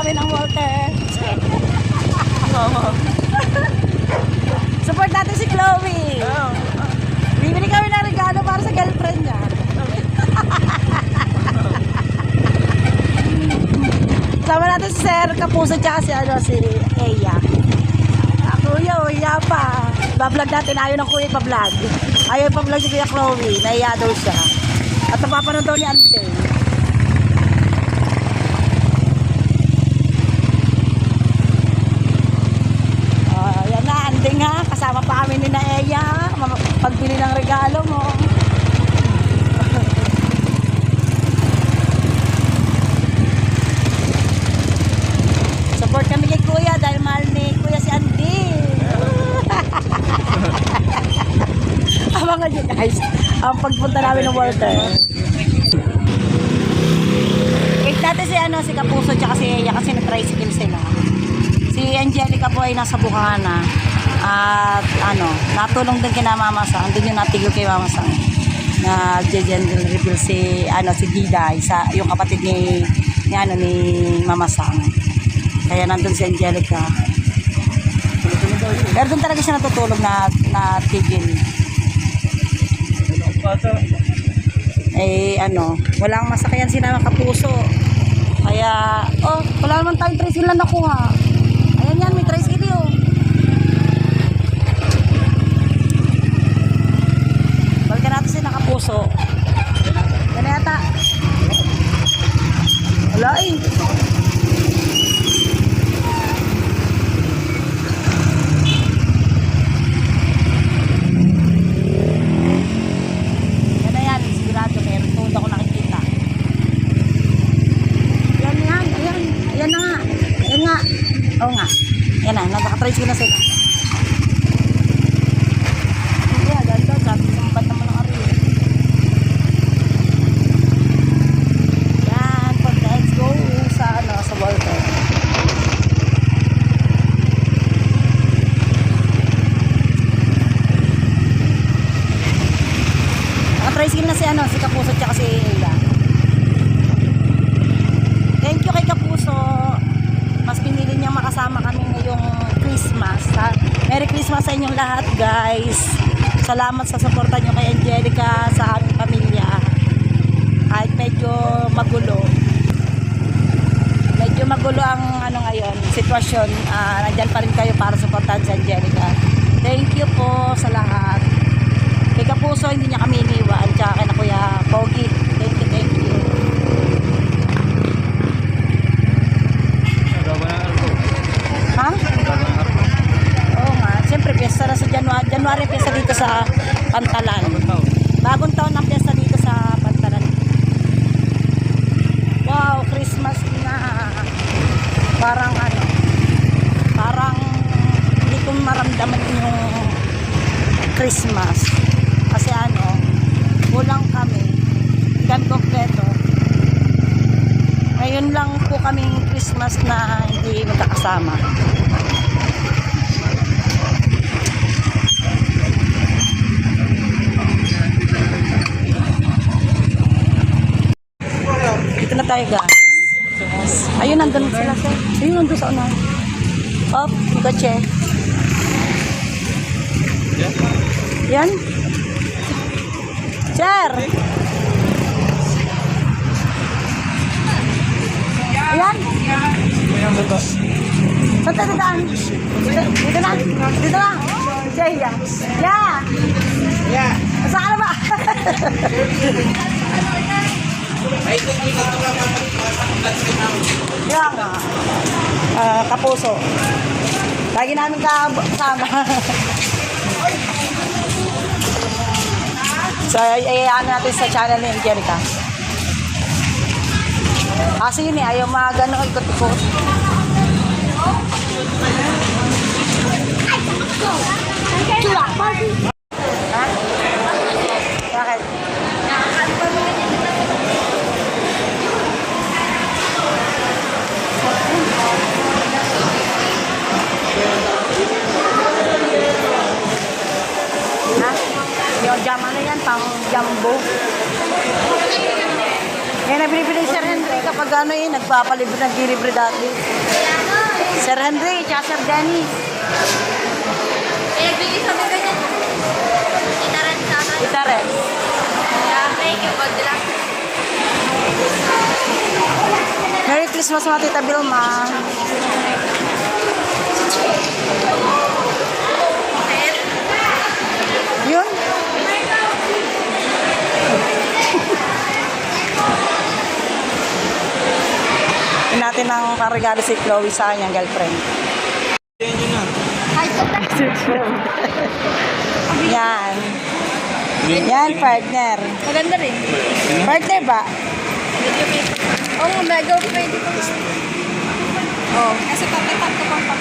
kami ng Walter. Support natin si Chloe. Bibili kami ng regalo para sa girlfriend niya. Sama natin si Sir Kapuso tsaka si Eya. Kuya, uya pa. Iba-vlog natin. Ayaw ng kuya ipa-vlog. Ayaw ipa-vlog si Kuya Chloe. Nahiya daw siya. At napapanood daw ni Ante. Yan na, Ante nga. Kasama pa kami ni na Eya. Pagbili ng regalo mo. Support kami kay Kuya dahil mahal ni Kuya si Andy. Abangan nyo guys ang pagpunta namin ng Walter. Wait natin si Kapuso tsaka si Eya kasi na-tricycle sila. Si Angelica po ay nasa Bukana. At natulong din kina Mama Sang. Andun yung natigil kay Mama Sang. Nag-gender reveal si Gida, yung kapatid ni Mama Sang. Kaya nandun si Angelica. Pero doon talaga siya natutulog na tigil. Walang masakyan si Mama Kapuso. Kaya, wala naman tayong tricycle na nakuha. Ayan yan, may tricycle yun. Balikan natin si Nakapuso. Yan na yata. Wala eh. Oo nga. Yan na, nagka-tricycle na sila. Hindi, ganda. Sabi sa mabad naman ng ari. Yan, let's go sa Walter. Naka-tricycle na si Kapuso tsaka si Eya. Thank you kay Kapuso. Mas pinili niyang makasama kami ngayong Christmas. Merry Christmas sa inyong lahat guys. Salamat sa suporta niyo kay Angelica, sa aming pamilya. Kahit medyo magulo. Medyo magulo ang ngayon, sitwasyon. Nandyan pa rin kayo para suportahan si Angelica. Thank you po sa lahat. Kay Kapuso, hindi niya kami iniwan. Tsaka kay na Kuya Pogi. Thank you, thank you. Ha? Oo nga. Siyempre, piyesta na sa January. January piyesta dito sa Pantalan. Bagong taon ang piyesta dito sa Pantalan. Wow, Christmas na. Parang hindi ko maramdaman yung Christmas. Kasi kulang kami. Gan kompleto. Ngayon lang po kaming Christmas na hindi magkakasama. Dito na tayo guys. Ayun, nandun sila sir. Ayun, nandun sa unahan. Op, yung kotse. Yan. Sir! Ayan. Saan tayo daan? Dito na. Dito na. Jaya. Yeah. Saan ka na ba? Yan. Kapuso. Lagi namin kasama. So, ayaan natin sa channel ni Angelica. Kasi yun ayaw magano ikot-ikot. Ha? Bakit? Ha? Yung jam yan, pang jumbo. Yan ang binibili ni Sir Henry kapag ano eh, nagpapalibre, nagdilibre dati. Sir Henry, tsaka Sir Dennis. Eh, bigay sa mga ganyan. Itaran sa akin. Itare. Thank you, God bless. Merry Christmas mga Tita Vilma. Yun. Yun natin ang regalo si Chloe sa kanyang girlfriend. Hi, Yan. Yan, partner. maganda rin. Partner ba? Oo, mega pwede ko. Oo. Kasi papatap ko pang box.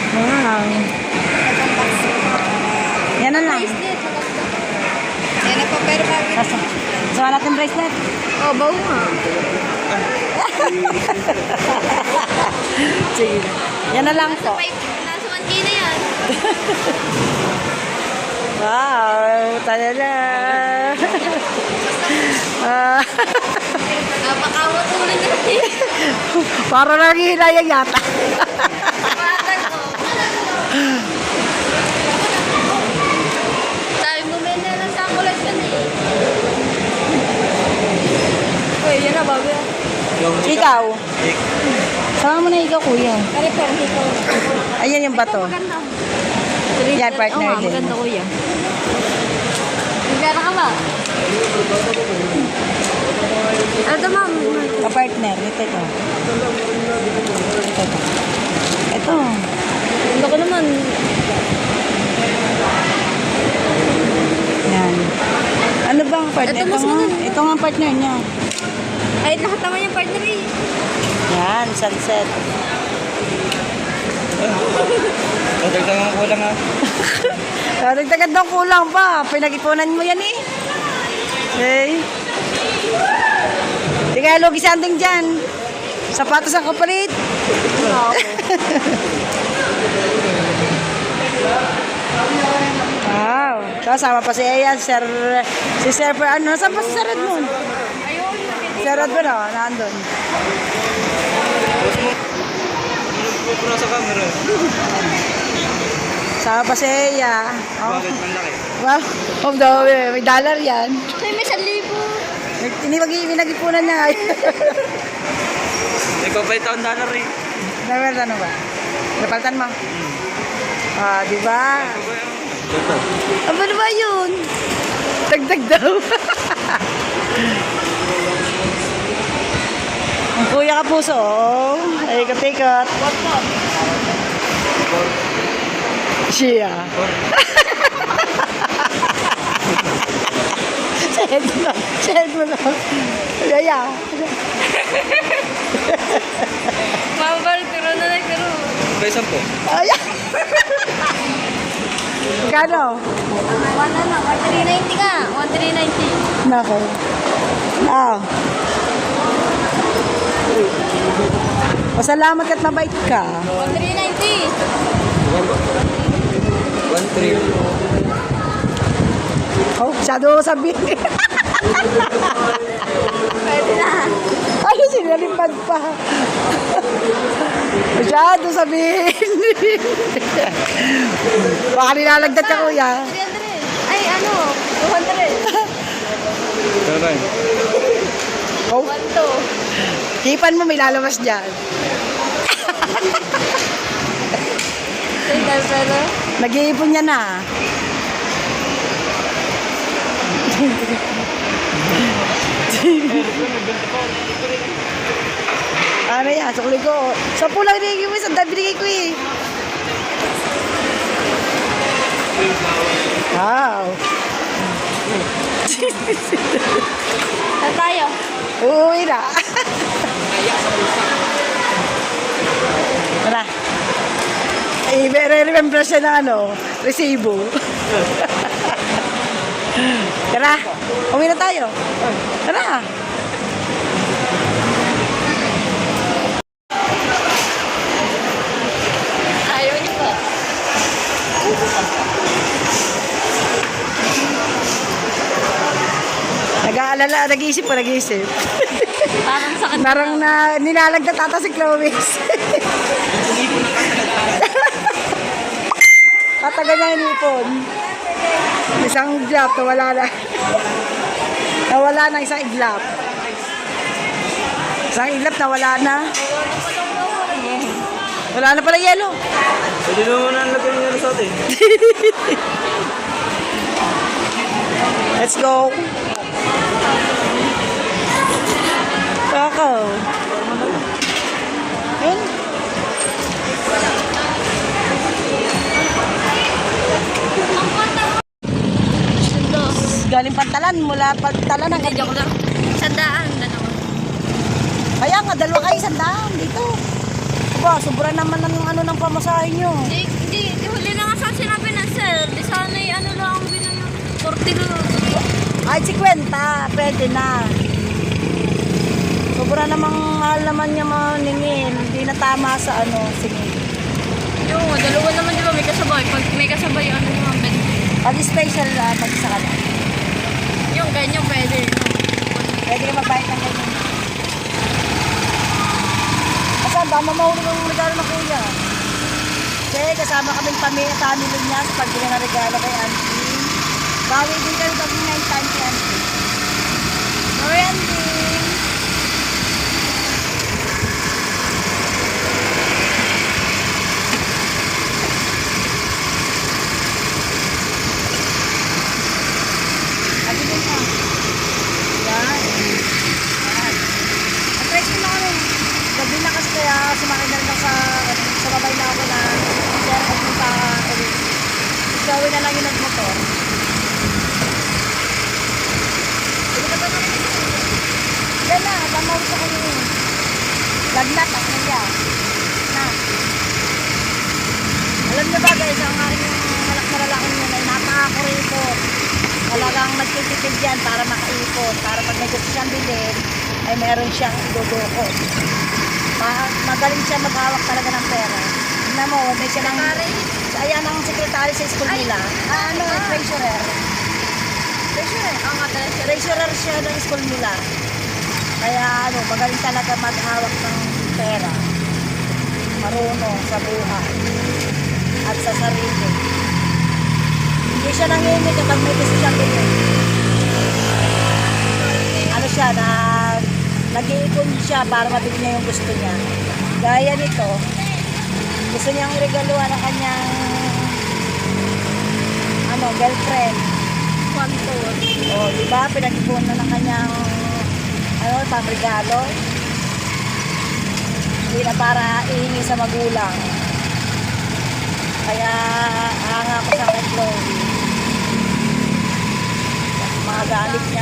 Wow. Yan na lang. Bracelet, maganda. Yan na po, pero bakit? Sama natin bracelet. Oh, bawo nga. Sige. Yan na lang po. Nasa 1K na yan. Wow, talala. Ah, Napakawat ulit na rin. para lang hinayang yata. Bakit ko? Sabi mo, may nalang sa collection eh. Uy, yan na, bago yan. Ikaw. Sama mo na ikaw, kuya. Kari pero ikaw. Ayan yung bato. Maganda. Yan, partner din. Maganda kuya. Magkano ka ba? Ito ma'am. Ka-partner. Ito. Ito. Ito ko naman. Yan. Ano bang partner? Ito mas nga. maganda. Ito nga partner niya. Ay, lahat naman yung partner eh. Yan, sunset. Dagdagan ko lang ha. Dagdagan daw kulang pa. Pinag-ipunan mo yan eh. Okay. Di kaya lugi sanding dyan. Sapatos ang kapalit. Wow. Kasama pa si Eya, si Sir ano. Saan pa si Sir Edmond? Sir Edmond nandun. Pupura sa camera. Sama pa si Eya. Oh. Bakit man laki? Wow. Oh, dami. May dollar yan. Ay, may 1,000. Hindi nag-ipunan niya. Ikaw pa ito ang dollar eh. Ano ba? Napalitan mo? Ah, di ba? Ano ba yun? Dagdag daw. Ang kuya Kapuso, oh. Ay, ikot-ikot. Siya. Shed mo na. Yaya. Mababalik pero na lang pero. May 10. Ay. Magkano? Wala na. 1,390 ka. 1,390. Nako. Ah. Pasalamat ka't mabait ka. 1,390. 1-3. Oh, masyado sabihin. Pwede na. Ano sinalipad pa? Masyado sabihin. Baka nilalagdat ka, kuya. 300. Ay, ano? 200. Pero ba? Oh, 1,200. hipan mo, may lalabas dyan. Pero. Nag-iipon niya na. Ano yan? Sukli ko. Sa pulang binigay mo, sa dami binigay ko eh. Wow. Saan tayo? Uuwi na. Tara. I-remember siya ng ano, resibo. Tara, uwi na tayo. Tara. Ayaw niyo po. Nag-aalala nag-iisip po, nag-iisip. Parang sakit. Parang na nilalagdat ata si Chloe. Katagal na yung ipon. Isang iglap, nawala na. Nawala na isang iglap. Isang iglap, nawala na. Wala na pala yelo. Pwede naman ang lagay niya sa atin. Let's go. Kako. Yun. Galing Pantalan, mula Pantalan hanggang Joke lang. Sandaan na naman. Kaya nga, dalawa kayo sandaan dito. Aba, sobra naman ng ano ng pamasahe nyo. Di huli na nga sa sinabi na sir. Di sana ano lang ang binang 40 lang. Ay, 50, pwede na. Sobra namang mahal naman niya maningin. Hindi na tama sa ano, sige. Yung dalawa naman di ba may kasabay. Pag may kasabay ano naman bet. Pag special, pag isa ka na. Yung ganyan pwede. Pwede ka magbayad ng ganyan. Asa, dama mahulog ang regalo ng kuya. Kasi kasama kaming family niya sa pagbili ng regalo kay Auntie. Bawi din kami pag 9 times kay Auntie. Sorry, Auntie. Ate din ka. Yan. Yan. At-try ko na kami. Gabi na kasi kaya sumakay na rin ako sa babay na ako na share at punta ulit. Gawin na lang yung nagmotor. Hindi ka ba naman ito? Yan na, tamaw sa kayo. Lagnat at niya. Na. Alam niyo ba guys, ang aking malak na lalaking yun ay napaka-kurito. Talagang nagtitipid yan para makaipon. Para pag may gusto siyang bilhin, ay meron siyang idudukot. Magaling siya maghawak talaga ng pera. Tignan mo, may siya lang... Ayan ang sekretary sa school nila. Treasurer. Treasurer? Ang nga treasurer. Treasurer siya ng school nila. Kaya magaling talaga maghawak ng pera. Marunong sa buhay. At sa sarili. Hindi siya nangingi kapag may gusto siyang bilhin. Ano siya, nag-iipon siya para mabili niya yung gusto niya. Gaya nito, gusto niyang regaluhan ang kanyang girlfriend. Kwanto. O, di ba? Pinag-ipon na ng kanyang pang-regalo. Hindi na para ihingi sa magulang. Kaya, hanga ko sa kay Chloe. Mga gamit niya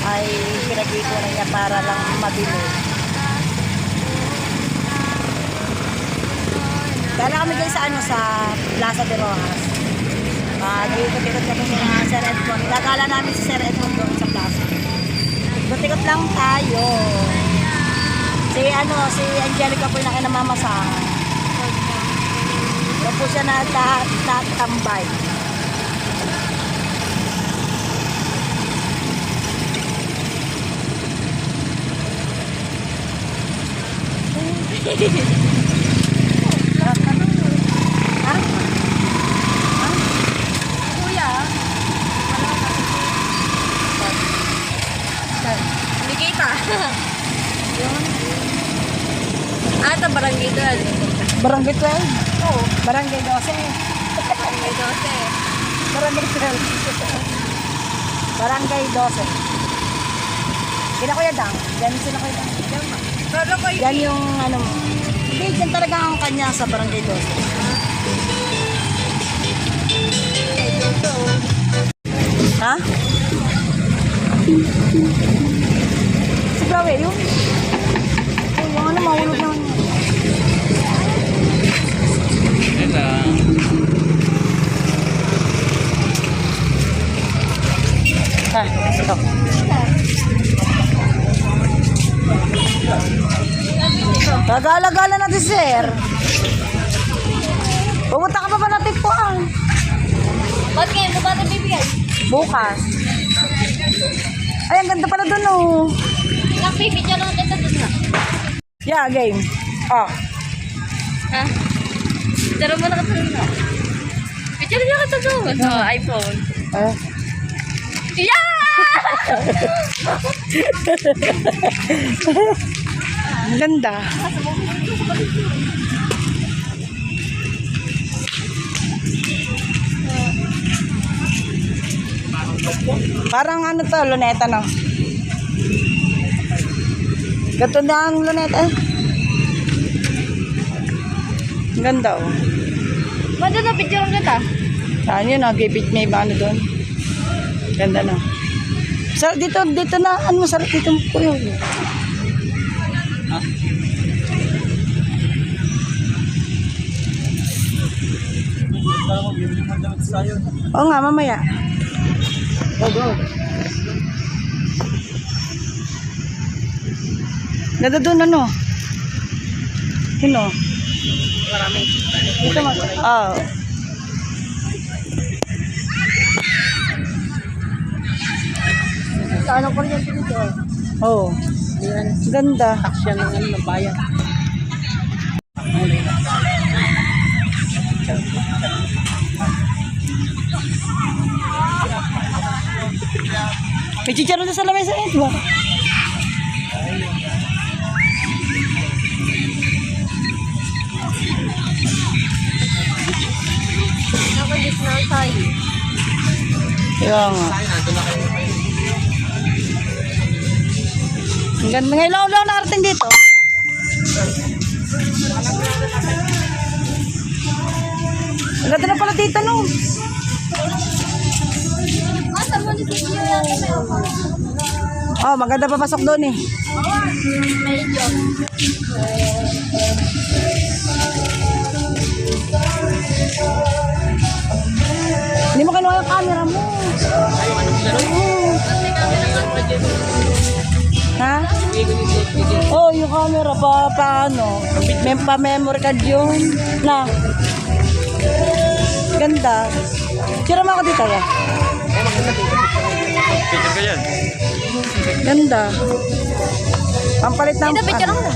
ay pinag-ipunan niya para lang mabili. Gala kami guys sa Plaza de Rojas. Ikot-ikot kami sa Sir Edmond. Gagala namin si Sir Edmond doon sa plaza. Ikot-ikot lang tayo. Si Angelica po yung nakinamamasahan. Doon po siya natambay. Kuya. Hindi kita. Ito barangay doon. Barangay 12? Oo. Barangay 12? Barangay 12. Barangay 12. Barangay 12. Kina Kuya Dang. Yan sila Kuya Dang. Pero ko Yan yung hindi, yan talaga ang kanya sa Barangay 12. Ha? Si Chloe, yung mahulog naman. Yan lang. Ha, ito. Gagala-gala natin, sir. Pumunta ka pa ba natin po? Ba't ngayon? Ba't natin bibigay? Bukas. Ay, ang ganda pala dun, oh. Nagpipicture lang kita dun na. Yeah, game. Ah. Ha? Picture mo na ka dun na. Picture niya ka dun. No, iPhone. Ah. Yeah! Ang ganda. Parang ano to, luneta, no? Gato na ang luneta, eh. Ang ganda, oh. Mada na picture kita. Saan yun, oh? Gipit may iba ano doon. Ganda, no? Dito na, ano masarap dito po yun. Oo nga, mamaya. Go. Ganda doon, ano? Yun, oh. Maraming. Dito, oh. Sa ano ko rin yan dito. Oh. Ganda. Taksya ng ano, ng bayan. May chicharon na sa lamesa eh, diba? Nakalis na tayo. Kaya nga. Ang ganda. Ngayon lang nakarating dito. Ang ganda na pala dito, no? Sa munisipyo yan, may offer. Oh, maganda papasok doon eh. Medyo. Hindi mo kinuha yung camera mo. Ha? Oh, yung camera paano? May pa-memory card yun. Na. Ganda. Tira mo ako dito ya. Picture ka yan. Ganda. Ang palit ng Ito, picture mo na.